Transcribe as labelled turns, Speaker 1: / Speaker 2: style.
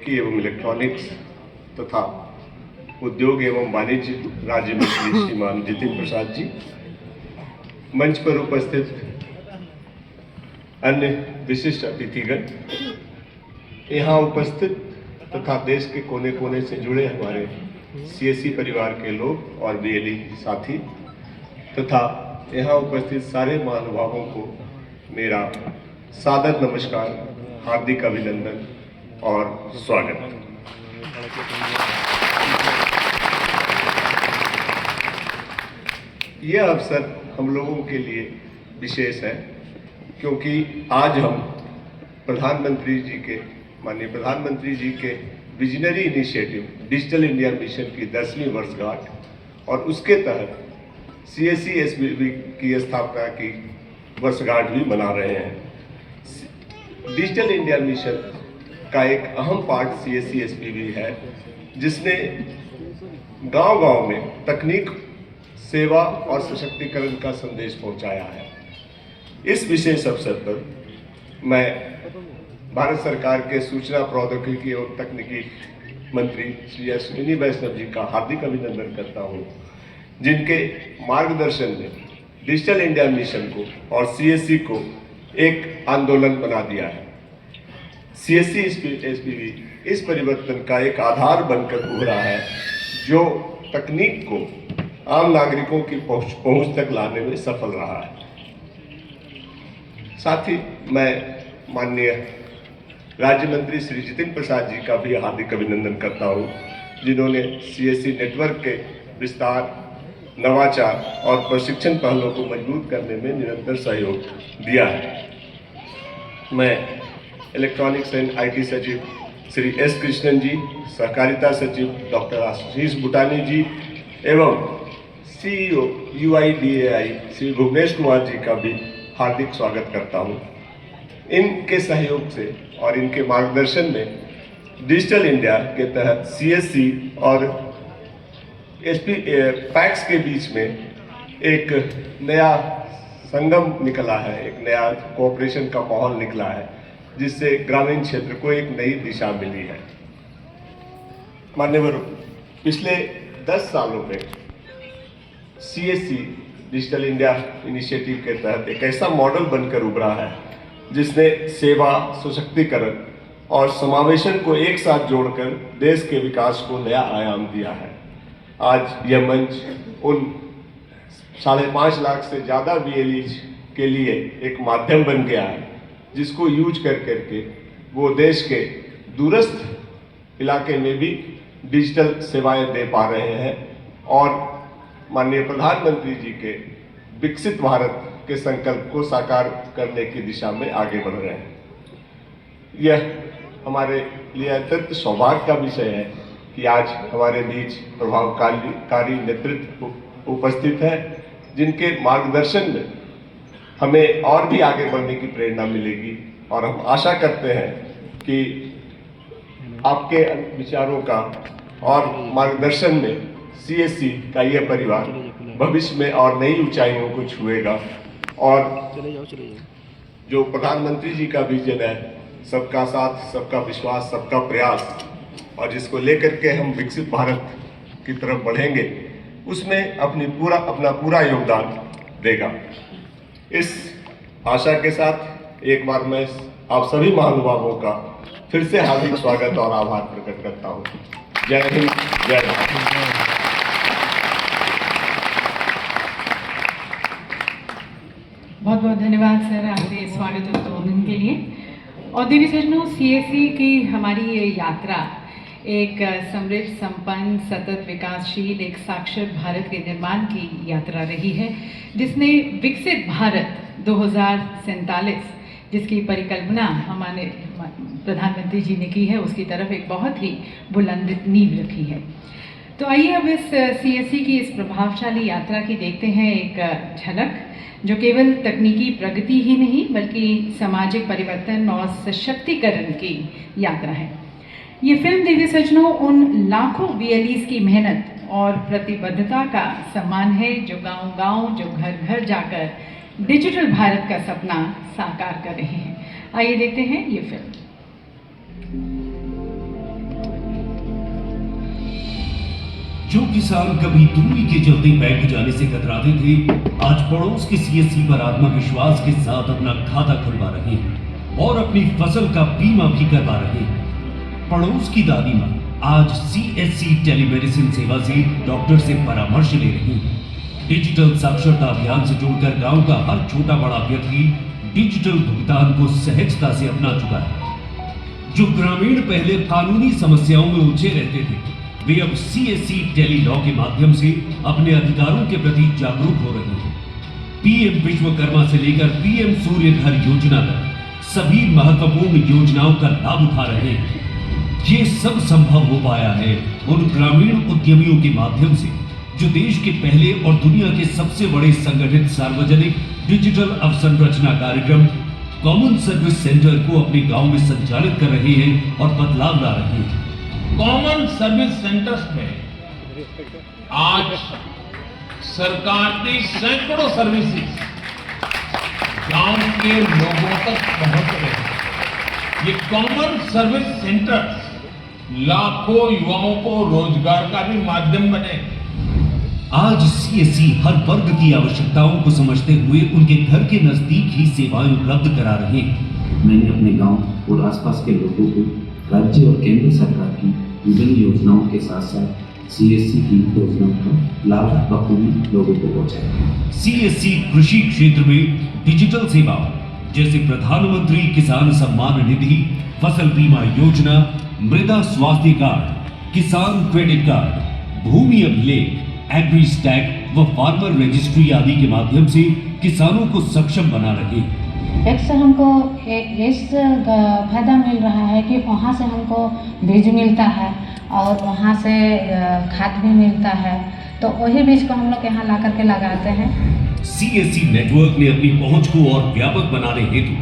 Speaker 1: एवं इलेक्ट्रॉनिक्स तथा उद्योग एवं वाणिज्य राज्य मंत्री श्रीमान जितिन प्रसाद जी, मंच पर उपस्थित अन्य विशिष्ट अतिथिगण, यहाँ उपस्थित तथा देश के कोने कोने से जुड़े हमारे सीएससी परिवार के लोग और बीएलई साथी तथा यहाँ उपस्थित सारे महानुभावों को मेरा सादर नमस्कार, हार्दिक अभिनंदन और स्वागत। यह अवसर हम लोगों के लिए विशेष है क्योंकि आज हम माननीय प्रधानमंत्री जी के visionary initiative digital India mission की 10वीं वर्षगांठ और उसके तहत सीएससी एसपीवी की स्थापना की वर्षगांठ भी मना रहे हैं। डिजिटल इंडिया मिशन का एक अहम पार्ट सीएससी एसपीवी है, जिसने गांव-गांव में तकनीक, सेवा और सशक्तिकरण का संदेश पहुंचाया है। इस विशेष अवसर पर मैं भारत सरकार के सूचना प्रौद्योगिकी और तकनीकी मंत्री श्री अश्विनी वैष्णव जी का हार्दिक अभिनंदन करता हूं, जिनके मार्गदर्शन में डिजिटल इंडिया मिशन को और सीएससी को एक आंदोलन बना दिया है। सीएससी एसपीवी इस परिवर्तन का एक आधार बनकर उभरा है, जो तकनीक को आम नागरिकों की पहुंच तक लाने में सफल रहा है। साथ ही मैं माननीय राज्य मंत्री श्री जितिन प्रसाद जी का भी हार्दिक अभिनंदन करता हूं, जिन्होंने सीएससी नेटवर्क के विस्तार, नवाचार और प्रशिक्षण पहलों को मजबूत करने में निरंतर सहयोग दिया है। मैं इलेक्ट्रॉनिक्स एंड आईटी सचिव श्री एस कृष्णन जी, सहकारिता सचिव डॉक्टर आशीष बुटानी जी एवं सीईओ यूआईडीएआई श्री भुवनेश कुमार जी का भी हार्दिक स्वागत करता हूं। इनके सहयोग से और इनके मार्गदर्शन में डिजिटल इंडिया के तहत सीएससी और पैक्स के बीच में एक नया संगम निकला है, एक नया कोऑपरेशन का माहौल निकला है, जिससे ग्रामीण क्षेत्र को एक नई दिशा मिली है। मान्यवर, पिछले 10 सालों में सीएससी डिजिटल इंडिया इनिशिएटिव के तहत एक ऐसा मॉडल बनकर उभरा है, जिसने सेवा, सशक्तिकरण और समावेशन को एक साथ जोड़कर देश के विकास को नया आयाम दिया है। आज यह मंच उन 5.5 लाख से ज़्यादा बीएलईज के लिए एक माध्यम बन गया है, जिसको यूज करके वो देश के दूरस्थ इलाके में भी डिजिटल सेवाएं दे पा रहे हैं और माननीय प्रधानमंत्री जी के विकसित भारत के संकल्प को साकार करने की दिशा में आगे बढ़ रहे हैं। यह हमारे लिए अत्यंत सौभाग्य का विषय है कि आज हमारे बीच प्रभावकारी नेतृत्व उपस्थित है, जिनके मार्गदर्शन में हमें और भी आगे बढ़ने की प्रेरणा मिलेगी और हम आशा करते हैं कि आपके विचारों का और मार्गदर्शन में सीएससी का यह परिवार भविष्य में और नई ऊंचाइयों को छुएगा और जो प्रधानमंत्री जी का विजन है, सबका साथ, सबका विश्वास, सबका प्रयास, और जिसको लेकर के हम विकसित भारत की तरफ बढ़ेंगे, उसमें अपना पूरा योगदान देगा। इस आशा के साथ एक बार मैं आप सभी महानुभावों का फिर से हार्दिक स्वागत और आभार प्रकट करता हूँ। जय हिंद, जय भारत।
Speaker 2: बहुत बहुत धन्यवाद सर, आपके स्वागत और अभिनंदन के लिए। और देवी सज्जनों, सीएससी की हमारी ये यात्रा एक समृद्ध, संपन्न, सतत विकासशील, एक साक्षर भारत के निर्माण की यात्रा रही है, जिसने विकसित भारत 2047 जिसकी परिकल्पना हमारे प्रधानमंत्री जी ने की है, उसकी तरफ एक बहुत ही बुलंद नींव रखी है। तो आइए अब इस सीएससी की इस प्रभावशाली यात्रा की देखते हैं एक झलक, जो केवल तकनीकी प्रगति ही नहीं बल्कि सामाजिक परिवर्तन और सशक्तिकरण की यात्रा है। ये फिल्म देवी सज्जनों उन लाखों बीएलईज की मेहनत और प्रतिबद्धता का सम्मान है, जो गांव-गांव, जो घर-घर जाकर डिजिटल भारत का सपना साकार कर रहे हैं। आइए देखते हैं ये फिल्म।
Speaker 3: जो किसान कभी दूरी के चलते बैंक जाने से कतराते थे, आज पड़ोस के सीएससी पर आत्मविश्वास के साथ अपना खाता खुलवा रहे हैं और अपनी फसल का बीमा भी करवा रहे हैं। पड़ोस की दादी माँ आज सीएससी टेलीमेडिसिन सेवा से डॉक्टर से परामर्श ले रही हैं। डिजिटल साक्षरता अभियान से जुड़कर गांव का हर छोटा बड़ा व्यक्ति डिजिटल भुगतान को सहजता से अपना चुका है। जो ग्रामीण पहले कानूनी समस्याओं में उलझे रहते थे, वे अब सीएससी टेली लॉ के माध्यम से अपने अधिकारों के प्रति जागरूक हो रहे हैं। पीएम विश्वकर्मा से लेकर पीएम सूर्य घर योजना तक सभी महत्वपूर्ण योजनाओं का लाभ उठा रहे हैं। ये सब संभव हो पाया है उन ग्रामीण उद्यमियों के माध्यम से जो देश के पहले और दुनिया के सबसे बड़े संगठित सार्वजनिक डिजिटल अवसंरचना कार्यक्रम कॉमन सर्विस सेंटर को अपने गांव में संचालित कर रहे हैं और बदलाव ला रहे हैं।
Speaker 4: कॉमन सर्विस सेंटर्स में आज सरकार की सैकड़ों सर्विसेज गांव के लोगों तक पहुंच रहे हैं। ये कॉमन सर्विस सेंटर्स लाखों युवाओं को रोजगार का भी माध्यम बने।
Speaker 3: आज सीएससी हर वर्ग की आवश्यकताओं को समझते हुए उनके घर के नजदीक ही सेवाएं उपलब्ध करा रहे हैं।
Speaker 5: मैंने अपने गांव और आसपास के लोगों को राज्य और केंद्र सरकार की विभिन्न योजनाओं के साथ साथ सीएससी की योजनाओं का लाभ बखूबी लोगों को पहुंचाया।
Speaker 3: सीएससी कृषि क्षेत्र में डिजिटल सेवाओं जैसे प्रधानमंत्री किसान सम्मान निधि, फसल बीमा योजना, मृदा स्वास्थ्य कार्ड, किसान क्रेडिट कार्ड, भूमि अभिलेख, एग्री स्टैक व फार्मर रजिस्ट्री आदि के माध्यम से किसानों को सक्षम बना रहे हैं।
Speaker 6: एक से हमको इस फायदा मिल रहा है कि वहाँ से हमको बीज मिलता है और वहाँ से खाद भी मिलता है, तो वही बीज को हम लोग यहाँ ला करके लगाते हैं।
Speaker 3: सीएससी नेटवर्क ने अपनी पहुंच को और व्यापक बनाने हेतु